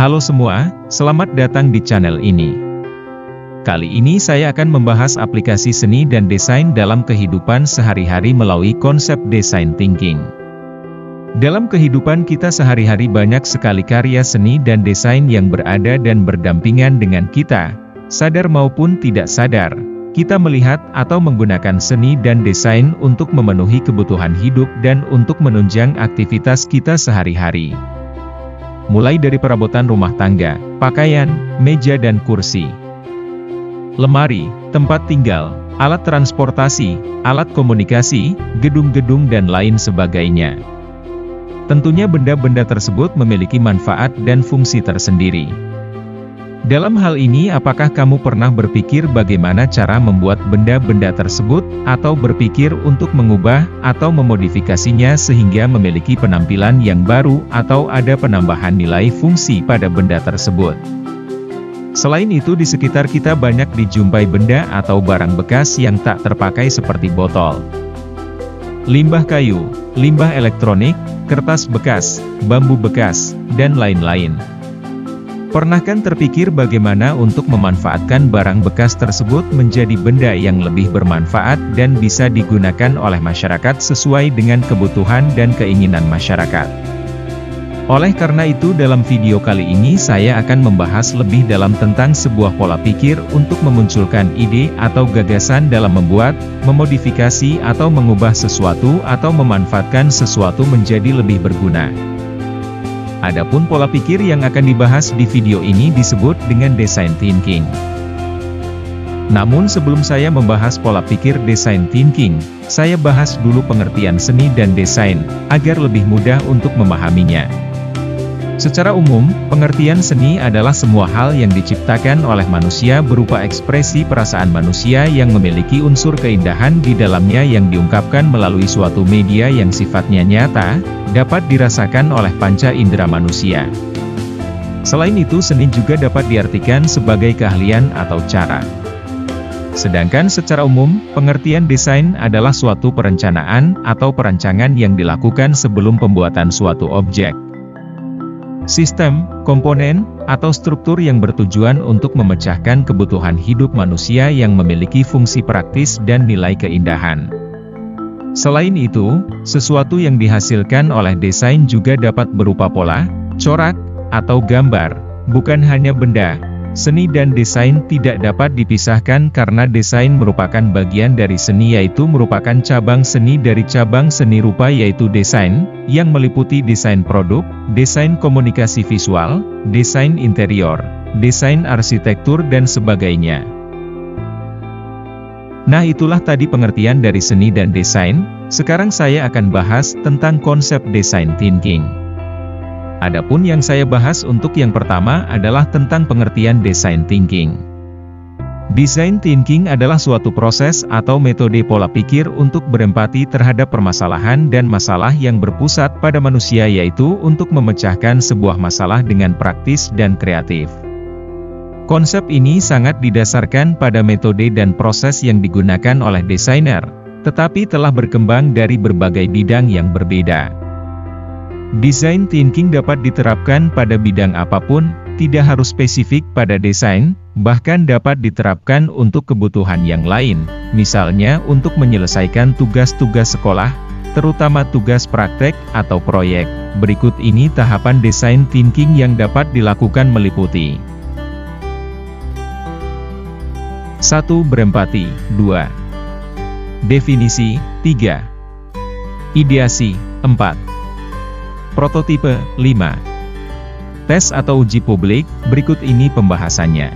Halo semua, selamat datang di channel ini. Kali ini saya akan membahas aplikasi seni dan desain dalam kehidupan sehari-hari melalui konsep design thinking. Dalam kehidupan kita sehari-hari banyak sekali karya seni dan desain yang berada dan berdampingan dengan kita, sadar maupun tidak sadar. Kita melihat atau menggunakan seni dan desain untuk memenuhi kebutuhan hidup dan untuk menunjang aktivitas kita sehari-hari. Mulai dari perabotan rumah tangga, pakaian, meja dan kursi, lemari, tempat tinggal, alat transportasi, alat komunikasi, gedung-gedung dan lain sebagainya. Tentunya benda-benda tersebut memiliki manfaat dan fungsi tersendiri. Dalam hal ini, apakah kamu pernah berpikir bagaimana cara membuat benda-benda tersebut, atau berpikir untuk mengubah atau memodifikasinya sehingga memiliki penampilan yang baru atau ada penambahan nilai fungsi pada benda tersebut? Selain itu, di sekitar kita banyak dijumpai benda atau barang bekas yang tak terpakai seperti botol, limbah kayu, limbah elektronik, kertas bekas, bambu bekas, dan lain-lain. Pernah kan terpikir bagaimana untuk memanfaatkan barang bekas tersebut menjadi benda yang lebih bermanfaat dan bisa digunakan oleh masyarakat sesuai dengan kebutuhan dan keinginan masyarakat? Oleh karena itu, dalam video kali ini saya akan membahas lebih dalam tentang sebuah pola pikir untuk memunculkan ide atau gagasan dalam membuat, memodifikasi atau mengubah sesuatu atau memanfaatkan sesuatu menjadi lebih berguna. Adapun pola pikir yang akan dibahas di video ini disebut dengan design thinking. Namun sebelum saya membahas pola pikir design thinking, saya bahas dulu pengertian seni dan desain, agar lebih mudah untuk memahaminya. Secara umum, pengertian seni adalah semua hal yang diciptakan oleh manusia berupa ekspresi perasaan manusia yang memiliki unsur keindahan di dalamnya yang diungkapkan melalui suatu media yang sifatnya nyata, dapat dirasakan oleh panca indera manusia. Selain itu, seni juga dapat diartikan sebagai keahlian atau cara. Sedangkan secara umum, pengertian desain adalah suatu perencanaan atau perancangan yang dilakukan sebelum pembuatan suatu objek, sistem, komponen, atau struktur yang bertujuan untuk memecahkan kebutuhan hidup manusia yang memiliki fungsi praktis dan nilai keindahan. Selain itu, sesuatu yang dihasilkan oleh desain juga dapat berupa pola, corak, atau gambar, bukan hanya benda. Seni dan desain tidak dapat dipisahkan karena desain merupakan bagian dari seni, yaitu merupakan cabang seni dari cabang seni rupa yaitu desain, yang meliputi desain produk, desain komunikasi visual, desain interior, desain arsitektur dan sebagainya. Nah, itulah tadi pengertian dari seni dan desain. Sekarang saya akan bahas tentang konsep design thinking. Adapun yang saya bahas untuk yang pertama adalah tentang pengertian design thinking. Design thinking adalah suatu proses atau metode pola pikir untuk berempati terhadap permasalahan dan masalah yang berpusat pada manusia, yaitu untuk memecahkan sebuah masalah dengan praktis dan kreatif. Konsep ini sangat didasarkan pada metode dan proses yang digunakan oleh desainer, tetapi telah berkembang dari berbagai bidang yang berbeda. Design thinking dapat diterapkan pada bidang apapun, tidak harus spesifik pada desain, bahkan dapat diterapkan untuk kebutuhan yang lain, misalnya untuk menyelesaikan tugas-tugas sekolah, terutama tugas praktek atau proyek. Berikut ini tahapan design thinking yang dapat dilakukan meliputi: 1. Berempati. 2. Definisi. 3. Ideasi. 4. Prototipe. 5. Tes atau uji publik. Berikut ini pembahasannya.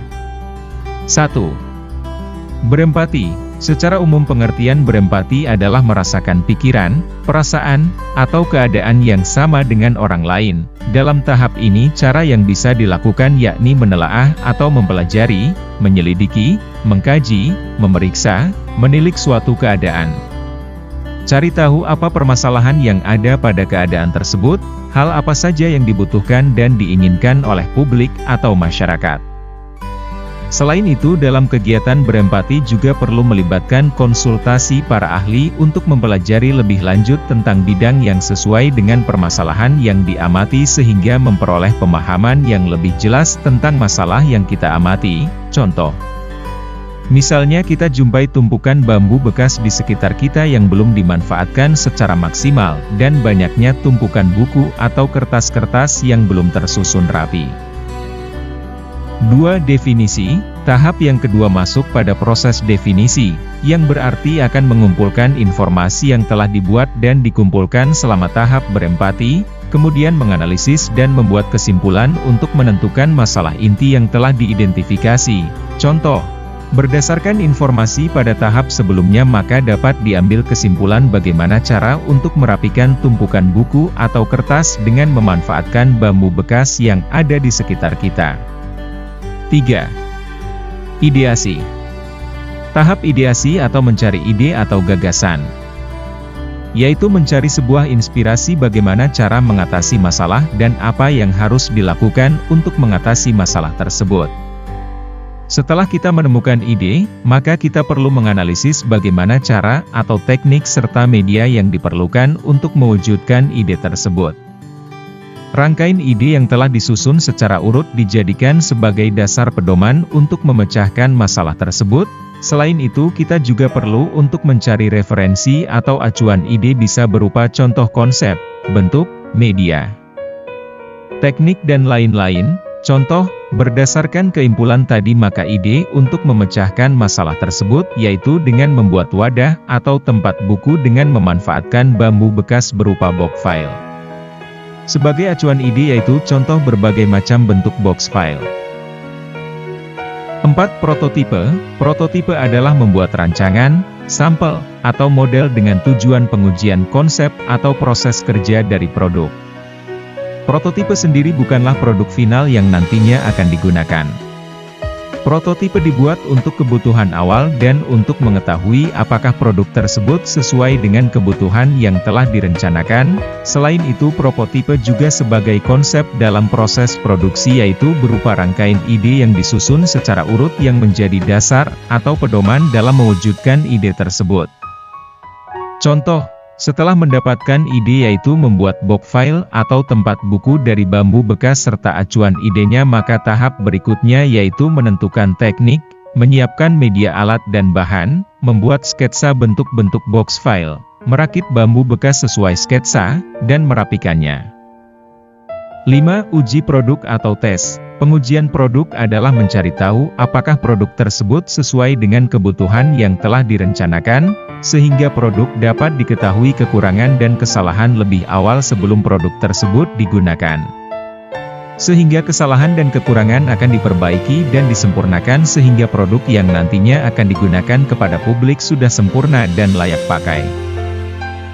1. Berempati. Secara umum pengertian berempati adalah merasakan pikiran, perasaan, atau keadaan yang sama dengan orang lain. Dalam tahap ini cara yang bisa dilakukan yakni menelaah atau mempelajari, menyelidiki, mengkaji, memeriksa, menilik suatu keadaan. Cari tahu apa permasalahan yang ada pada keadaan tersebut, hal apa saja yang dibutuhkan dan diinginkan oleh publik atau masyarakat. Selain itu, dalam kegiatan berempati juga perlu melibatkan konsultasi para ahli untuk mempelajari lebih lanjut tentang bidang yang sesuai dengan permasalahan yang diamati sehingga memperoleh pemahaman yang lebih jelas tentang masalah yang kita amati. Contoh, misalnya kita jumpai tumpukan bambu bekas di sekitar kita yang belum dimanfaatkan secara maksimal, dan banyaknya tumpukan buku atau kertas-kertas yang belum tersusun rapi. 2. Definisi. Tahap yang kedua masuk pada proses definisi, yang berarti akan mengumpulkan informasi yang telah dibuat dan dikumpulkan selama tahap berempati, kemudian menganalisis dan membuat kesimpulan untuk menentukan masalah inti yang telah diidentifikasi. Contoh, berdasarkan informasi pada tahap sebelumnya maka dapat diambil kesimpulan bagaimana cara untuk merapikan tumpukan buku atau kertas dengan memanfaatkan bambu bekas yang ada di sekitar kita. 3. Ideasi. Tahap ideasi atau mencari ide atau gagasan, yaitu mencari sebuah inspirasi bagaimana cara mengatasi masalah dan apa yang harus dilakukan untuk mengatasi masalah tersebut. Setelah kita menemukan ide, maka kita perlu menganalisis bagaimana cara atau teknik serta media yang diperlukan untuk mewujudkan ide tersebut. Rangkaian ide yang telah disusun secara urut dijadikan sebagai dasar pedoman untuk memecahkan masalah tersebut. Selain itu, kita juga perlu untuk mencari referensi atau acuan ide bisa berupa contoh konsep, bentuk, media, teknik dan lain-lain. Contoh, berdasarkan keimpulan tadi maka ide untuk memecahkan masalah tersebut yaitu dengan membuat wadah atau tempat buku dengan memanfaatkan bambu bekas berupa box file. Sebagai acuan ide yaitu contoh berbagai macam bentuk box file. 4. Prototipe. Prototipe adalah membuat rancangan, sampel, atau model dengan tujuan pengujian konsep atau proses kerja dari produk. Prototipe sendiri bukanlah produk final yang nantinya akan digunakan. Prototipe dibuat untuk kebutuhan awal dan untuk mengetahui apakah produk tersebut sesuai dengan kebutuhan yang telah direncanakan. Selain itu, prototipe juga sebagai konsep dalam proses produksi yaitu berupa rangkaian ide yang disusun secara urut yang menjadi dasar atau pedoman dalam mewujudkan ide tersebut. Contoh, setelah mendapatkan ide yaitu membuat box file atau tempat buku dari bambu bekas serta acuan idenya maka tahap berikutnya yaitu menentukan teknik, menyiapkan media alat dan bahan, membuat sketsa bentuk-bentuk box file, merakit bambu bekas sesuai sketsa, dan merapikannya. 5. Uji produk atau tes. Pengujian produk adalah mencari tahu apakah produk tersebut sesuai dengan kebutuhan yang telah direncanakan, sehingga produk dapat diketahui kekurangan dan kesalahan lebih awal sebelum produk tersebut digunakan. Sehingga kesalahan dan kekurangan akan diperbaiki dan disempurnakan sehingga produk yang nantinya akan digunakan kepada publik sudah sempurna dan layak pakai.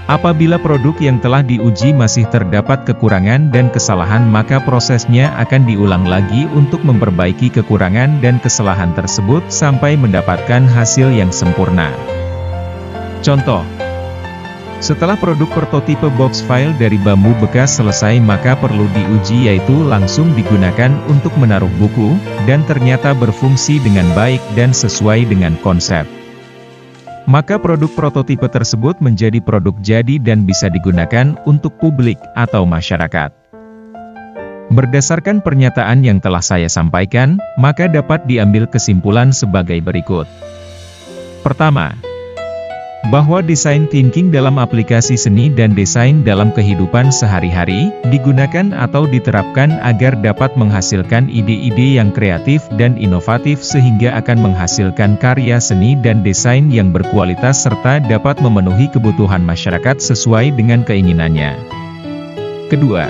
Apabila produk yang telah diuji masih terdapat kekurangan dan kesalahan maka prosesnya akan diulang lagi untuk memperbaiki kekurangan dan kesalahan tersebut sampai mendapatkan hasil yang sempurna. Contoh, setelah produk prototipe box file dari bambu bekas selesai maka perlu diuji yaitu langsung digunakan untuk menaruh buku, dan ternyata berfungsi dengan baik dan sesuai dengan konsep. Maka produk prototipe tersebut menjadi produk jadi dan bisa digunakan untuk publik atau masyarakat. Berdasarkan pernyataan yang telah saya sampaikan, maka dapat diambil kesimpulan sebagai berikut. Pertama, bahwa design thinking dalam aplikasi seni dan desain dalam kehidupan sehari-hari, digunakan atau diterapkan agar dapat menghasilkan ide-ide yang kreatif dan inovatif sehingga akan menghasilkan karya seni dan desain yang berkualitas serta dapat memenuhi kebutuhan masyarakat sesuai dengan keinginannya. Kedua,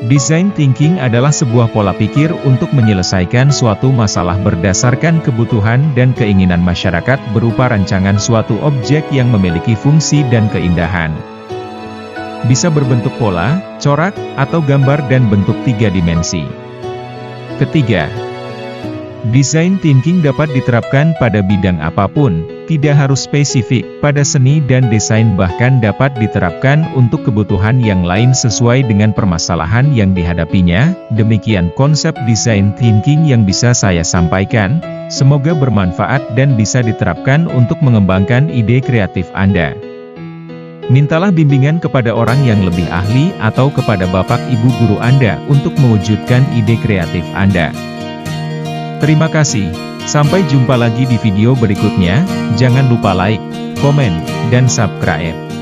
design thinking adalah sebuah pola pikir untuk menyelesaikan suatu masalah berdasarkan kebutuhan dan keinginan masyarakat berupa rancangan suatu objek yang memiliki fungsi dan keindahan. Bisa berbentuk pola, corak, atau gambar dan bentuk 3 dimensi. Ketiga, design thinking dapat diterapkan pada bidang apapun, Tidak harus spesifik pada seni dan desain, bahkan dapat diterapkan untuk kebutuhan yang lain sesuai dengan permasalahan yang dihadapinya. Demikian konsep design thinking yang bisa saya sampaikan. Semoga bermanfaat dan bisa diterapkan untuk mengembangkan ide kreatif Anda. Mintalah bimbingan kepada orang yang lebih ahli atau kepada bapak ibu guru Anda untuk mewujudkan ide kreatif Anda. Terima kasih. Sampai jumpa lagi di video berikutnya. Jangan lupa like, komen, dan subscribe.